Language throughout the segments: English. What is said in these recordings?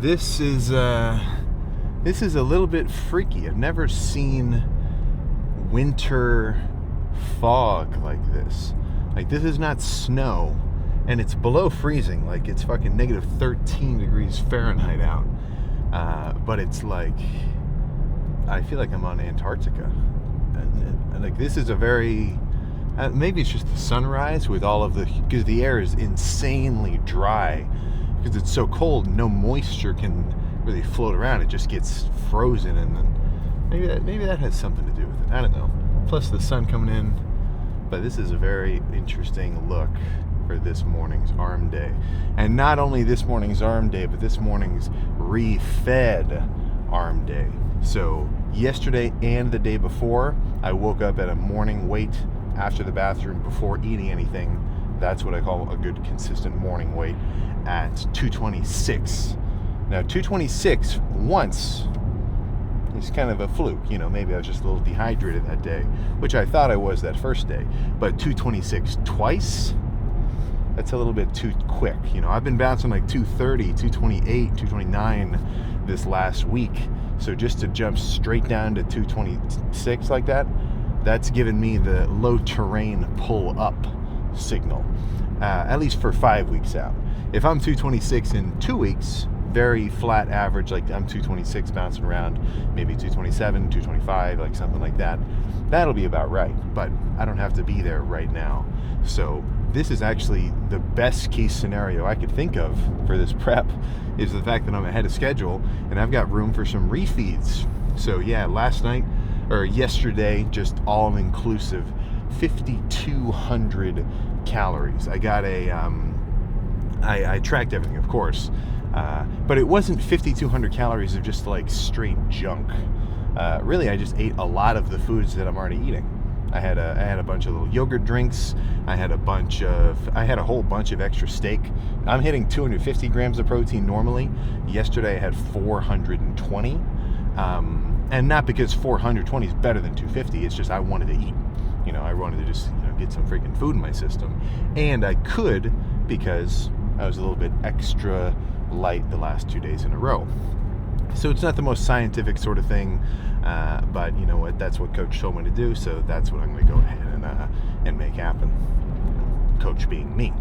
This is a little bit freaky. I've never seen winter fog like this. Like, this is not snow, and it's below freezing. Like, it's fucking negative 13 degrees Fahrenheit out. But it's like, I feel like I'm on Antarctica. And like, this is a very, maybe it's just the sunrise with all of because the air is insanely dry. Because it's so cold, no moisture can really float around. It just gets frozen, and then maybe that has something to do with it. I don't know. Plus the sun coming in. But this is a very interesting look for this morning's arm day. And not only this morning's arm day, but this morning's Refeed arm day. So yesterday and the day before, I woke up at a morning weight after the bathroom before eating anything. That's what I call a good consistent morning weight at 226. Now 226 once is kind of a fluke. Maybe I was just a little dehydrated that day, which I thought I was that first day. But 226 twice, that's a little bit too quick. I've been bouncing like 230, 228, 229 this last week. So just to jump straight down to 226 like that, that's given me the low terrain pull up signal, at least for 5 weeks out. If I'm 226 in 2 weeks, very flat average, like I'm 226 bouncing around, maybe 227, 225, like something like that, that'll be about right. But I don't have to be there right now. So this is actually the best case scenario I could think of for this prep, is the fact that I'm ahead of schedule and I've got room for some refeeds. So yeah, yesterday, just all inclusive, 5,200 calories. I got I tracked everything, of course, but it wasn't 5,200 calories of just like straight junk. Really, I just ate a lot of the foods that I'm already eating. I had a bunch of little yogurt drinks. I had a whole bunch of extra steak. I'm hitting 250 grams of protein normally. Yesterday I had 420, and not because 420 is better than 250. It's just I wanted to eat. I wanted to just get some freaking food in my system, and I could because I was a little bit extra light the last 2 days in a row. So it's not the most scientific sort of thing, but you know what? That's what Coach told me to do, so that's what I'm going to go ahead and make happen. Coach being me.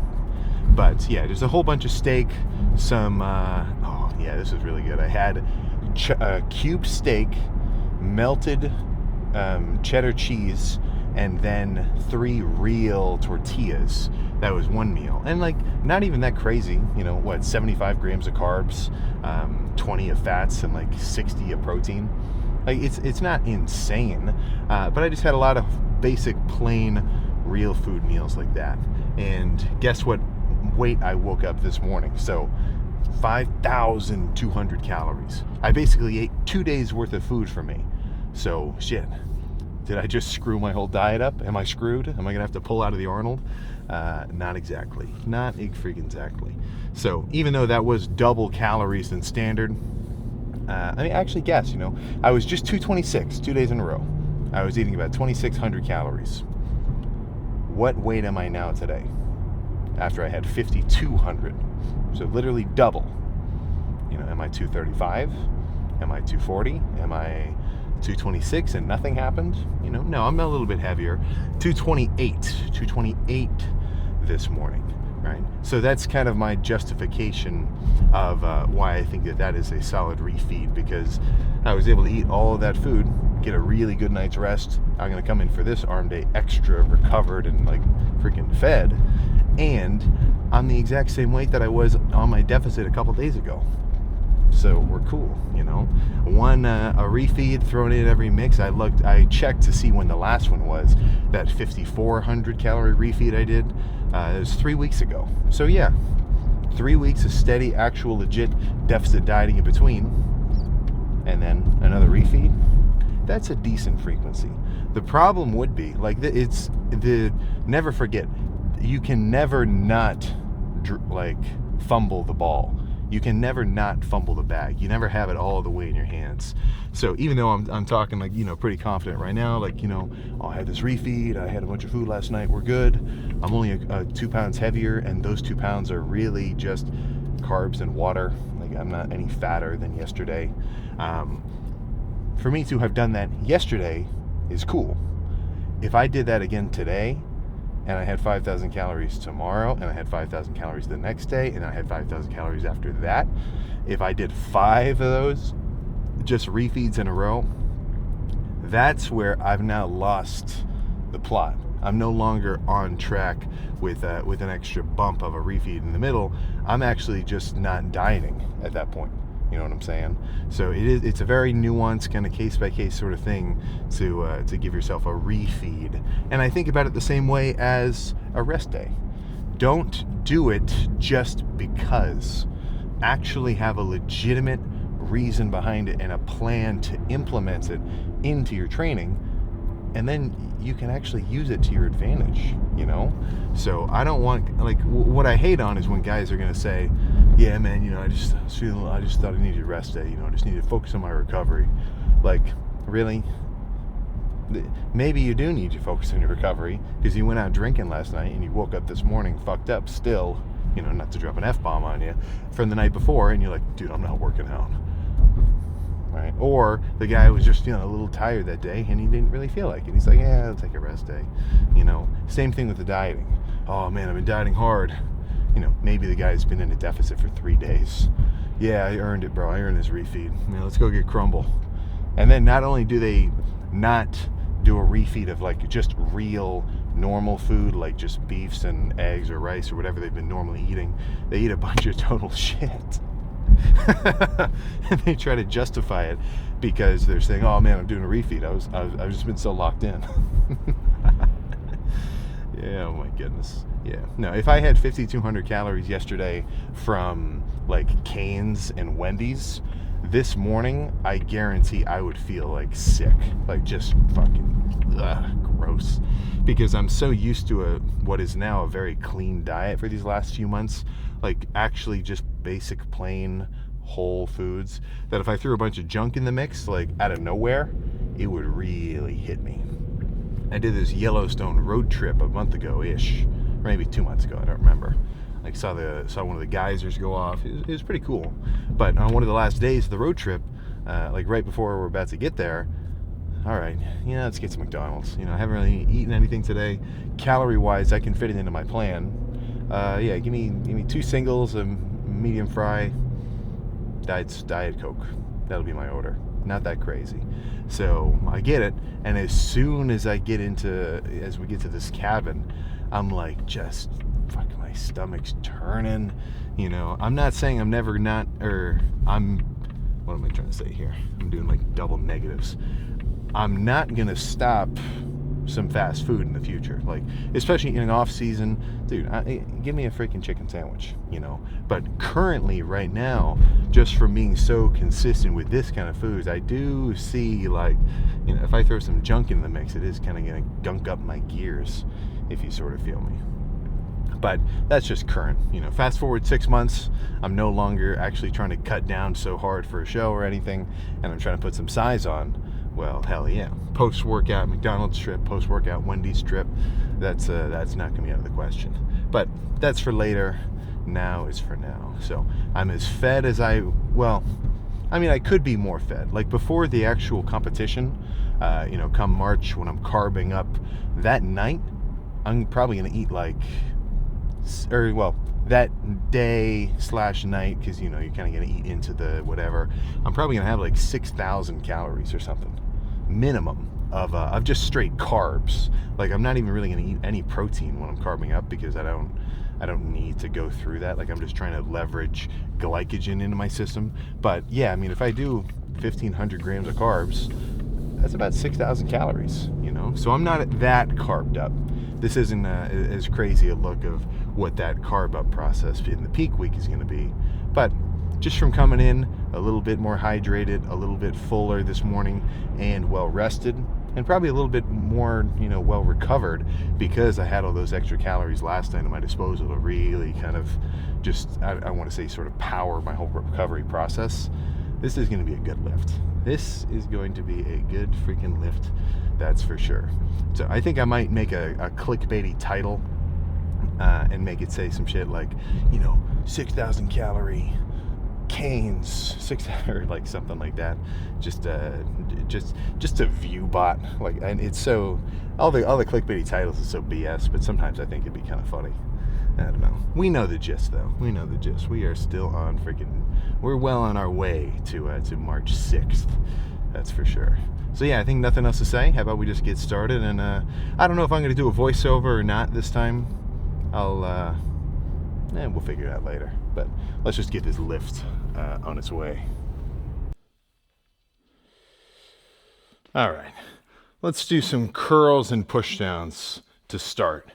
But yeah, there's a whole bunch of steak. Some this is really good. I had cube steak, melted cheddar cheese, and then 3 real tortillas. That was one meal. And like, not even that crazy, 75 grams of carbs, 20 of fats, and like 60 of protein. Like, it's not insane, but I just had a lot of basic, plain, real food meals like that. And guess what weight I woke up this morning? So 5,200 calories. I basically ate 2 days worth of food for me. So shit. Did I just screw my whole diet up? Am I screwed? Am I gonna have to pull out of the Arnold? Not exactly. Not freaking exactly. So even though that was double calories than standard, actually guess, I was just 226 2 days in a row. I was eating about 2,600 calories. What weight am I now today? After I had 5,200. So literally double. Am I 235? Am I 240? Am I 226 and nothing happened? No, I'm a little bit heavier. 228 this morning, right? So that's kind of my justification of why I think that is a solid refeed, because I was able to eat all of that food, get a really good night's rest. I'm going to come in for this arm day extra recovered and like freaking fed, and I'm the exact same weight that I was on my deficit a couple days ago. So we're cool, a refeed thrown in every mix. I checked to see when the last one was. That 5,400 calorie refeed I did, it was 3 weeks ago. So yeah, 3 weeks of steady, actual legit deficit dieting in between, and then another refeed. That's a decent frequency. The problem would be, never forget, you can never not fumble the ball. You can never not fumble the bag. You never have it all the way in your hands. So even though I'm talking pretty confident right now, I had this refeed, I had a bunch of food last night, we're good. I'm only 2 pounds heavier, and those 2 pounds are really just carbs and water. Like, I'm not any fatter than yesterday. For me to have done that yesterday is cool. If I did that again today, and I had 5,000 calories tomorrow, and I had 5,000 calories the next day, and I had 5,000 calories after that, if I did 5 of those, just refeeds in a row, that's where I've now lost the plot. I'm no longer on track with an extra bump of a refeed in the middle. I'm actually just not dieting at that point. You know what I'm saying? So it's a very nuanced kind of case-by-case sort of thing to give yourself a refeed. And I think about it the same way as a rest day. Don't do it just because. Actually have a legitimate reason behind it and a plan to implement it into your training, and then you can actually use it to your advantage, you know? So I don't want, like, what I hate on is when guys are going to say, yeah, man, you know, I just thought I needed a rest day, you know, I just need to focus on my recovery. Like, really? Maybe you do need to focus on your recovery because you went out drinking last night and you woke up this morning fucked up still, you know, not to drop an F-bomb on you, from the night before, and you're like, dude, I'm not working out. Right? Or the guy was just, you know, a little tired that day and he didn't really feel like it. He's like, yeah, I'll take a rest day. You know, same thing with the dieting. Oh man, I've been dieting hard. You know, maybe the guy's been in a deficit for 3 days. Yeah, I earned it, bro. I earned this refeed. You know, let's go get crumble. And then not only do they not do a refeed of like just real normal food, like just beefs and eggs or rice or whatever they've been normally eating, they eat a bunch of total shit. And they try to justify it because they're saying, oh man, I'm doing a refeed. I've just been so locked in. Yeah, oh my goodness. Yeah. No, if I had 5,200 calories yesterday from like Cane's and Wendy's, this morning, I guarantee I would feel like sick. Like just fucking gross. Because I'm so used to what is now a very clean diet for these last few months. Like actually just basic plain whole foods, that if I threw a bunch of junk in the mix, like out of nowhere, it would really hit me. I did this Yellowstone road trip a month ago-ish, or maybe 2 months ago, I don't remember. Like saw one of the geysers go off. It was pretty cool. But on one of the last days of the road trip, like right before we're about to get there, all right, yeah, let's get some McDonald's. You know, I haven't really eaten anything today. Calorie-wise, I can fit it into my plan. Yeah, give me 2 singles, a medium fry, Diet Coke. That'll be my order. Not that crazy. So I get it, and as soon as we get to this cabin, I'm like, just fuck, my stomach's turning. You know, I'm not saying I'm never not, or I'm, what am I trying to say here? I'm doing like double negatives. I'm not gonna stop some fast food in the future, like especially in an off season, dude. Give me a freaking chicken sandwich, you know. But currently, right now, just from being so consistent with this kind of foods, I do see, like, you know, if I throw some junk in the mix, it is kind of gonna gunk up my gears, if you sort of feel me. But that's just current, you know. Fast forward 6 months, I'm no longer actually trying to cut down so hard for a show or anything, and I'm trying to put some size on. Well, hell yeah. Post-workout McDonald's trip, post-workout Wendy's trip, that's not going to be out of the question. But that's for later. Now is for now. So I'm as fed as I could be more fed. Like before the actual competition, you know, come March when I'm carbing up, that night, I'm probably going to eat like, that day/night, because, you know, you're kind of going to eat into the whatever. I'm probably going to have like 6,000 calories or something. Minimum of just straight carbs. Like I'm not even really going to eat any protein when I'm carbing up because I don't need to go through that. Like I'm just trying to leverage glycogen into my system. But yeah, I mean, if I do 1,500 grams of carbs, that's about 6,000 calories, you know? So I'm not that carbed up. This isn't as crazy a look of what that carb up process in the peak week is going to be. But just from coming in a little bit more hydrated, a little bit fuller this morning, and well rested, and probably a little bit more, you know, well recovered, because I had all those extra calories last night at my disposal to really kind of just, I want to say, sort of power my whole recovery process. This is going to be a good lift. This is going to be a good freaking lift, that's for sure. So I think I might make a clickbaity title and make it say some shit like, you know, 6,000 calorie canes, six or like something like that. Just a view bot. Like, and it's so all the clickbaity titles is so BS. But sometimes I think it'd be kind of funny. I don't know. We know the gist, though. We know the gist. We are still on freaking. We're well on our way to March 6th. That's for sure. So yeah, I think nothing else to say. How about we just get started? And I don't know if I'm going to do a voiceover or not this time. We'll figure it out later. But let's just get this lift on its way. All right. Let's do some curls and pushdowns to start.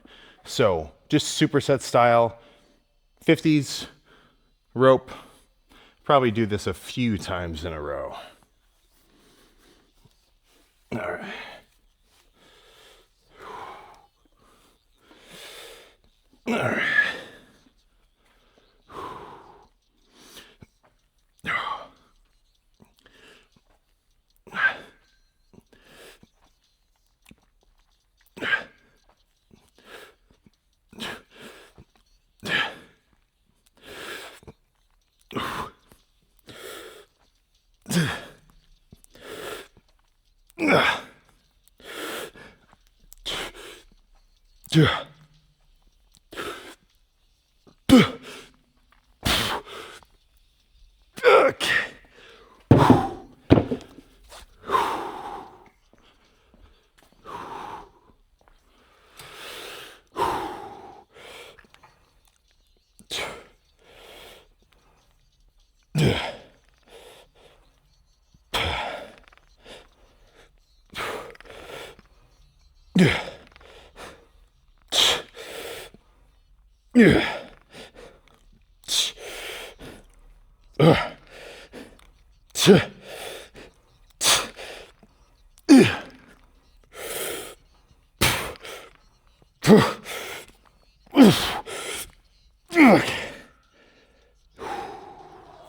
So just superset style, 50s, rope. Probably do this a few times in a row. All right. All right.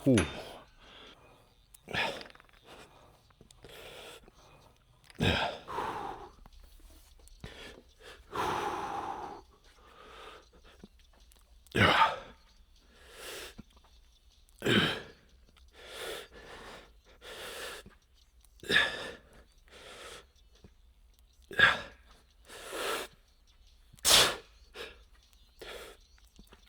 Ooh. Okay.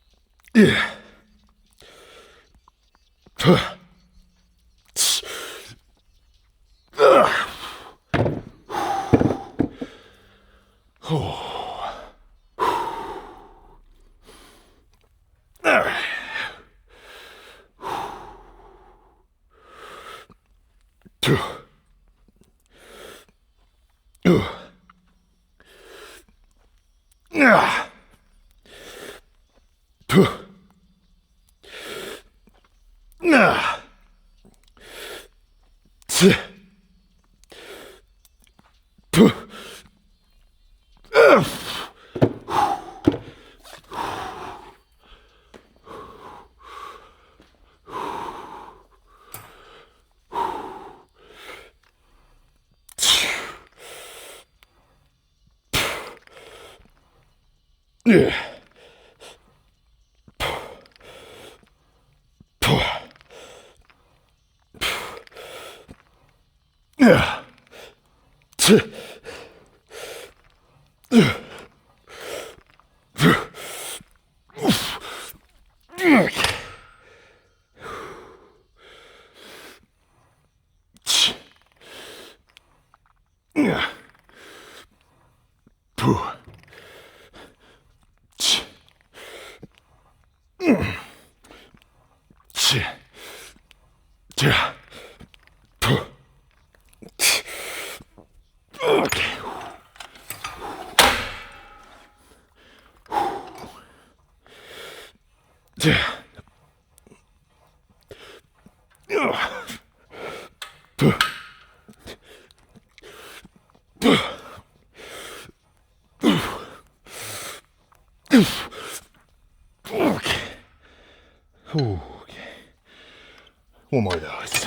One more of those.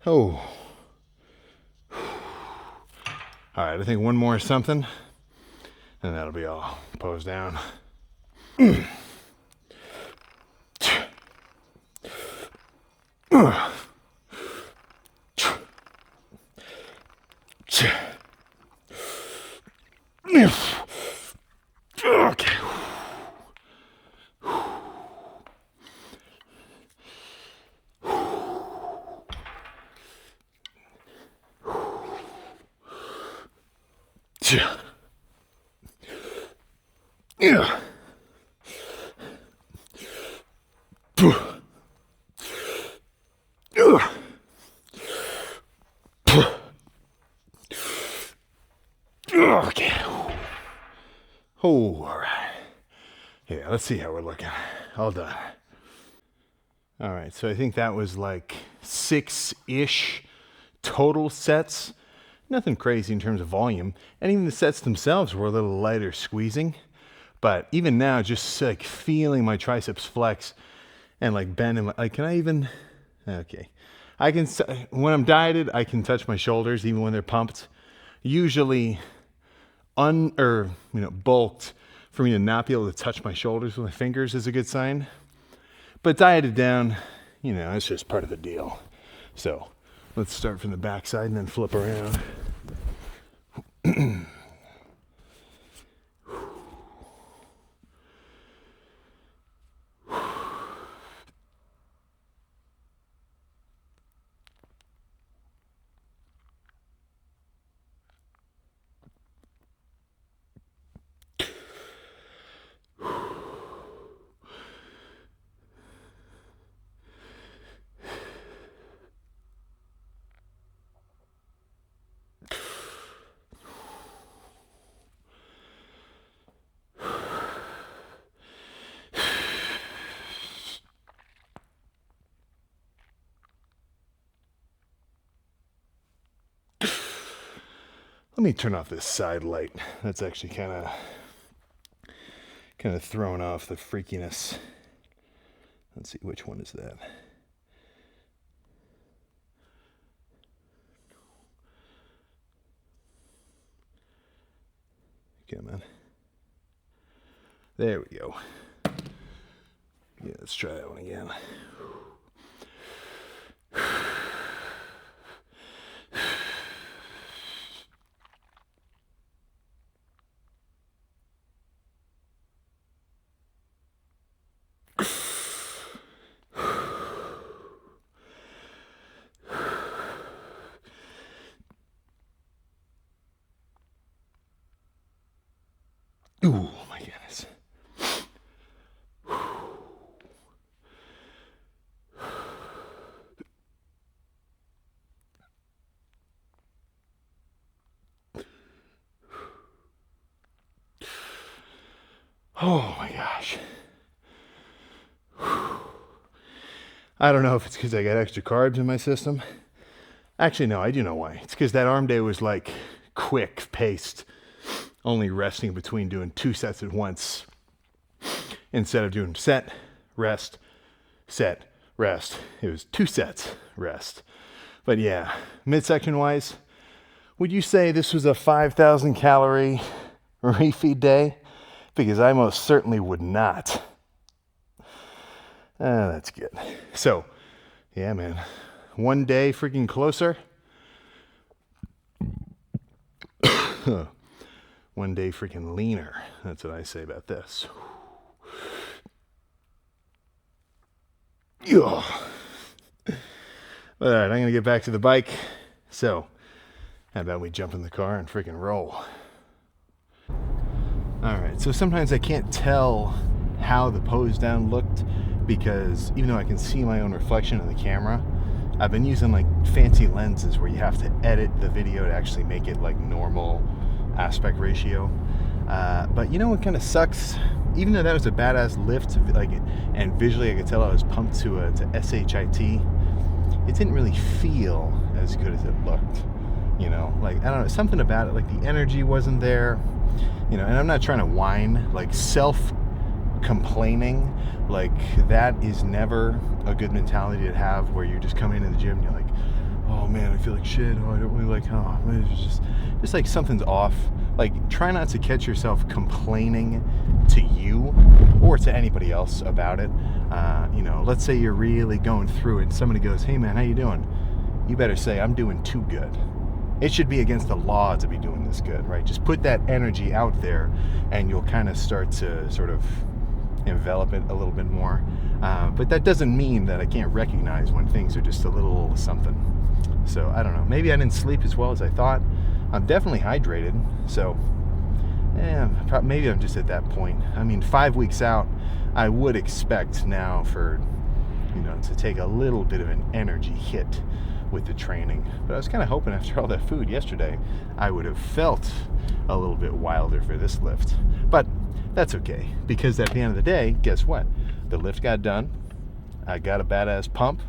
Oh. All right, I think one more something, and that'll be all posed down. Okay. Yeah. Okay. Oh, all right. Yeah, let's see how we're looking. All done. All right, so I think that was like 6-ish total sets. Nothing crazy in terms of volume. And even the sets themselves were a little lighter squeezing. But even now, just like feeling my triceps flex and like bend, like, can I even, okay. I can, when I'm dieted, I can touch my shoulders even when they're pumped. Usually bulked, for me to not be able to touch my shoulders with my fingers is a good sign. But dieted down, it's just part of the deal. So let's start from the backside and then flip around. Let me turn off this side light. That's actually kind of throwing off the freakiness. Let's see, which one is that? Come on. There we go. Yeah, let's try that one again. Ooh, my goodness. Oh my gosh. I don't know if it's because I got extra carbs in my system. Actually, no, I do know why. It's because that arm day was like quick paced, only resting between doing 2 sets at once instead of doing set, rest, set, rest. It was 2 sets, rest. But yeah, midsection wise, would you say this was a 5,000 calorie refeed day? Because I most certainly would not. That's good. So, yeah, man. One day freaking closer. One day freaking leaner. That's what I say about this. All right, I'm going to get back to the bike. So, how about we jump in the car and freaking roll? All right, so sometimes I can't tell how the pose down looked because even though I can see my own reflection in the camera, I've been using like fancy lenses where you have to edit the video to actually make it like normal aspect ratio. But you know what kind of sucks? Even though that was a badass lift, like, and visually I could tell I was pumped to SHIT, it didn't really feel as good as it looked. You know, like, I don't know, something about it, like the energy wasn't there. You know, and I'm not trying to whine, like self-complaining, like that is never a good mentality to have, where you're just coming into the gym and you're like, oh man, I feel like shit, oh I don't really like, oh it's just like something's off. Like, try not to catch yourself complaining to you or to anybody else about it. You know, let's say you're really going through it and somebody goes, hey man, how you doing? You better say, I'm doing too good. It should be against the law to be doing this good, right? Just put that energy out there and you'll kind of start to sort of envelop it a little bit more. But that doesn't mean that I can't recognize when things are just a little something. So I don't know, maybe I didn't sleep as well as I thought. I'm definitely hydrated, so maybe I'm just at that point. I mean, 5 weeks out, I would expect now for, you know, to take a little bit of an energy hit with the training. But I was kind of hoping after all that food yesterday, I would have felt a little bit wilder for this lift. But that's okay, because at the end of the day, guess what? The lift got done. I got a badass pump.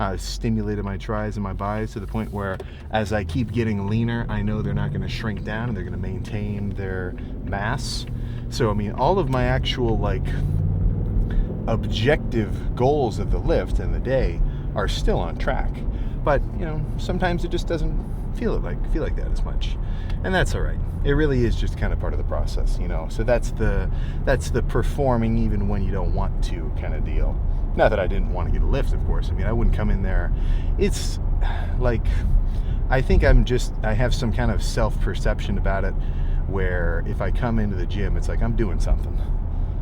I stimulated my tris and my bis to the point where as I keep getting leaner, I know they're not going to shrink down and they're going to maintain their mass. So, I mean, all of my actual, like, objective goals of the lift and the day are still on track. But, you know, sometimes it just doesn't feel like that as much. And that's all right. It really is just kind of part of the process, you know. So that's the performing even when you don't want to kind of deal. Not that I didn't want to get a lift, of course. I mean, I wouldn't come in there. It's like, I think I have some kind of self-perception about it, where if I come into the gym, it's like I'm doing something.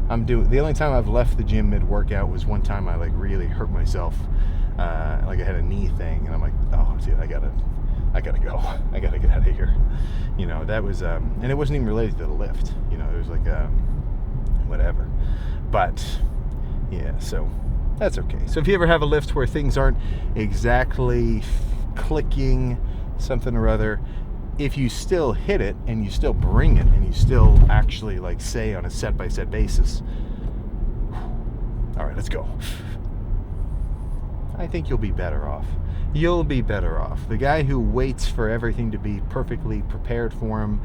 The only time I've left the gym mid-workout was one time I like really hurt myself. Like I had a knee thing, and I'm like, oh dude, I gotta go. I gotta get out of here. You know, that was, and it wasn't even related to the lift. You know, it was like, whatever. But yeah, so that's okay. So if you ever have a lift where things aren't exactly clicking, something or other, if you still hit it and you still bring it and you still actually, like, say on a set-by-set basis, all right, let's go, I think you'll be better off. You'll be better off. The guy who waits for everything to be perfectly prepared for him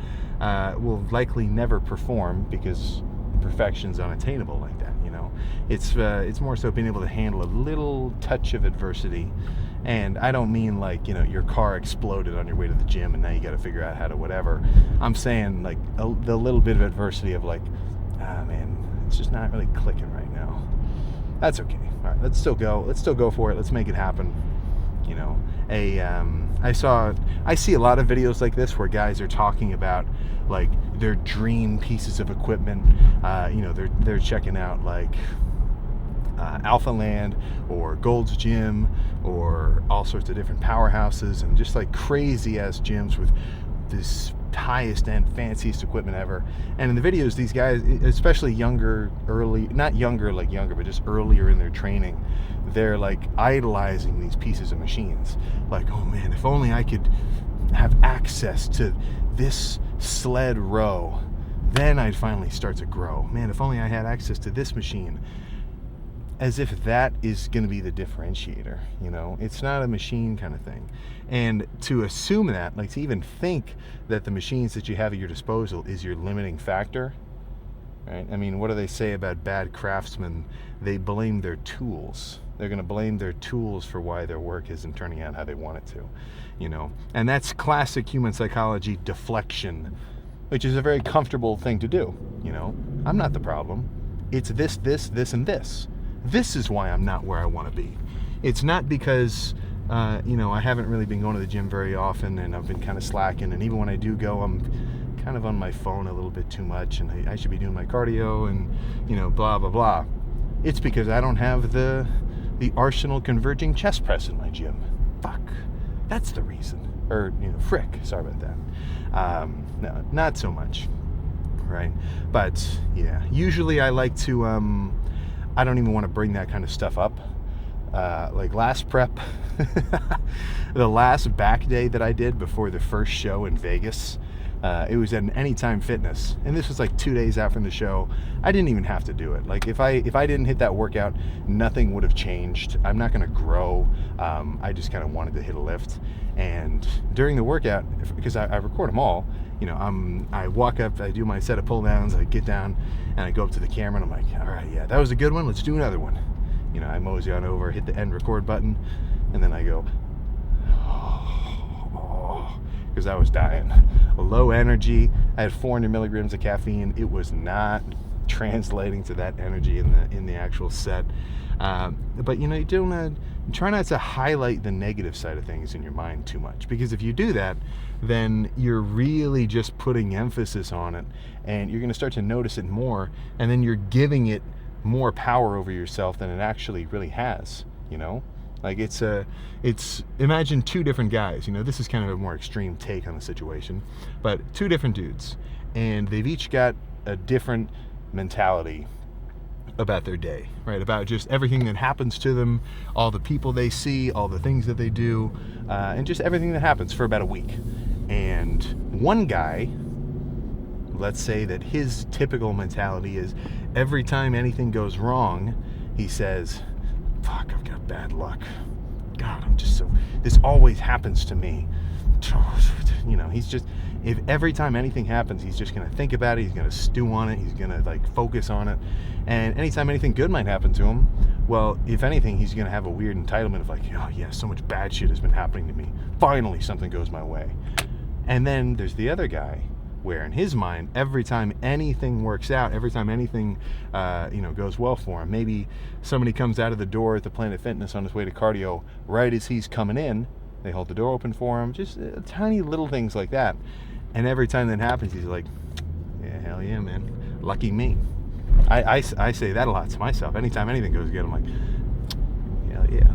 will likely never perform, because perfection's unattainable like that, you know. It's more so being able to handle a little touch of adversity. And I don't mean like, you know, your car exploded on your way to the gym and now you got to figure out how to whatever. I'm saying like the little bit of adversity of like, man, it's just not really clicking right now. That's okay. All right, let's still go for it. Let's make it happen. You know, I see a lot of videos like this where guys are talking about like their dream pieces of equipment. You know, they're checking out like Alpha Land or Gold's Gym or all sorts of different powerhouses and just like crazy ass gyms with this highest end, fanciest equipment ever. And in the videos, these guys, especially not younger, but just earlier in their training, they're like idolizing these pieces of machines. Like, oh man, if only I could have access to this sled row, then I'd finally start to grow. Man, if only I had access to this machine. As if that is going to be the differentiator, you know? It's not a machine kind of thing. And to assume that, like to even think that the machines that you have at your disposal is your limiting factor, right? I mean, what do they say about bad craftsmen? They blame their tools. They're going to blame their tools for why their work isn't turning out how they want it to, you know? And that's classic human psychology deflection, which is a very comfortable thing to do, you know? I'm not the problem. It's this, and this. This is why I'm not where I want to be. It's not because, you know, I haven't really been going to the gym very often and I've been kind of slacking. And even when I do go, I'm kind of on my phone a little bit too much and I should be doing my cardio and, you know, blah, blah, blah. It's because I don't have the Arsenal converging chest press in my gym. Fuck. That's the reason. Or, you know, frick. Sorry about that. No, not so much. Right? But, yeah. Usually I like to... I don't even want to bring that kind of stuff up. Like last prep, the last back day that I did before the first show in Vegas, it was at an Anytime Fitness, and this was like 2 days after the show. I didn't even have to do it. Like if I didn't hit that workout, nothing would have changed. I'm not going to grow. I just kind of wanted to hit a lift. And during the workout, because I record them all, I walk up, I do my set of pull downs, I get down, and I go up to the camera, and I'm like, all right, yeah, that was a good one. Let's do another one. I mosey on over, hit the end record button, and then I go, because I was dying. Low energy. I had 400 milligrams of caffeine. It was not translating to that energy in the actual set. But you don't try not to highlight the negative side of things in your mind too much, because if you do that, then you're really just putting emphasis on it, and you're going to start to notice it more, and then you're giving it more power over yourself than it actually really has. Like it's imagine two different guys. This is kind of a more extreme take on the situation, but two different dudes, and they've each got a different mentality about their day, right? About just everything that happens to them, all the people they see, all the things that they do, and just everything that happens for about a week. And one guy, let's say that his typical mentality is every time anything goes wrong, he says, fuck, I've got bad luck. God, this always happens to me. He's just, if every time anything happens, he's just going to think about it, he's going to stew on it, he's going to focus on it. And anytime anything good might happen to him, well, if anything, he's going to have a weird entitlement of oh yeah, so much bad shit has been happening to me. Finally, something goes my way. And then there's the other guy, where in his mind, every time anything works out, every time anything goes well for him, maybe somebody comes out of the door at the Planet Fitness on his way to cardio, right as he's coming in, they hold the door open for him, just tiny little things like that. And every time that happens, he's like, yeah, hell yeah, man, lucky me. I say that a lot to myself. Anytime anything goes good, I'm like, hell yeah.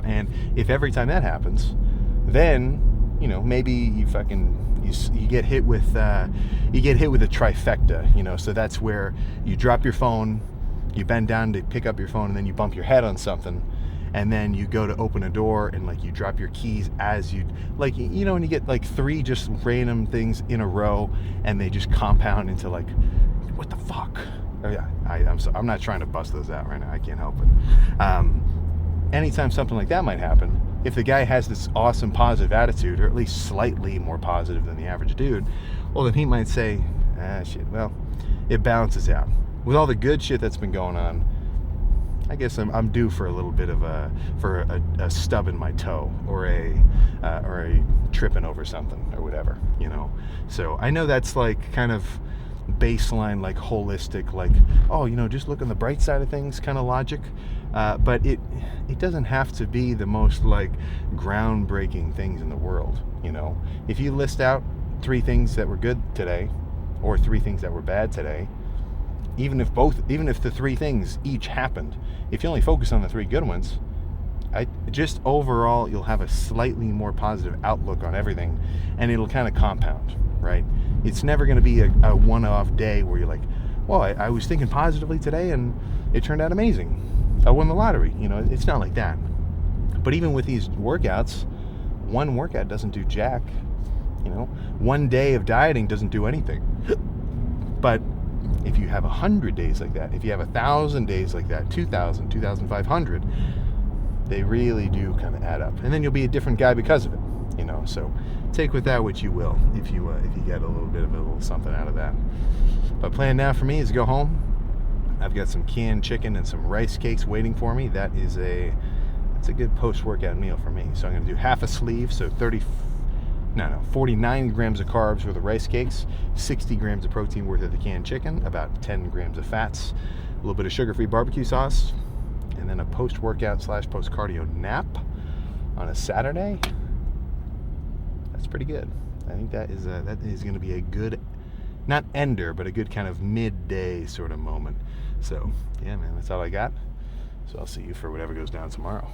And if every time that happens, then, maybe you get hit with a trifecta, so that's where you drop your phone, you bend down to pick up your phone, and then you bump your head on something, and then you go to open a door, and you drop your keys as you when you get three just random things in a row, and they just compound into what the fuck. Oh, yeah, I'm not trying to bust those out right now, I can't help it. Anytime something like that might happen, if the guy has this awesome positive attitude, or at least slightly more positive than the average dude, well, then he might say, shit, well, it balances out. With all the good shit that's been going on, I guess I'm due for a little bit of a stub in my toe, or a tripping over something, or whatever, So I know that's kind of baseline, holistic, just look on the bright side of things kind of logic. But it doesn't have to be the most groundbreaking things in the world. If you list out 3 things that were good today, or 3 things that were bad today, even if the 3 things each happened, if you only focus on the 3 good ones, just overall you'll have a slightly more positive outlook on everything, and it'll kind of compound, right? It's never going to be a one-off day where you're like, well, I was thinking positively today and it turned out amazing. I won the lottery. It's not like that. But even with these workouts, one workout doesn't do jack. One day of dieting doesn't do anything. But if you have 100 days like that, if you have 1,000 days like that, 2,000, 2,500, they really do kind of add up. And then you'll be a different guy because of it. So take with that what you will, if you get a little something out of that. But plan now for me is to go home. I've got some canned chicken and some rice cakes waiting for me. That's a good post-workout meal for me. So I'm going to do half a sleeve, so 49 grams of carbs for the rice cakes, 60 grams of protein worth of the canned chicken, about 10 grams of fats, a little bit of sugar-free barbecue sauce, and then a post-workout / post-cardio nap on a Saturday. That's pretty good. I think that is going to be a good, not ender, but a good kind of midday sort of moment. So, yeah, man, that's all I got. So I'll see you for whatever goes down tomorrow.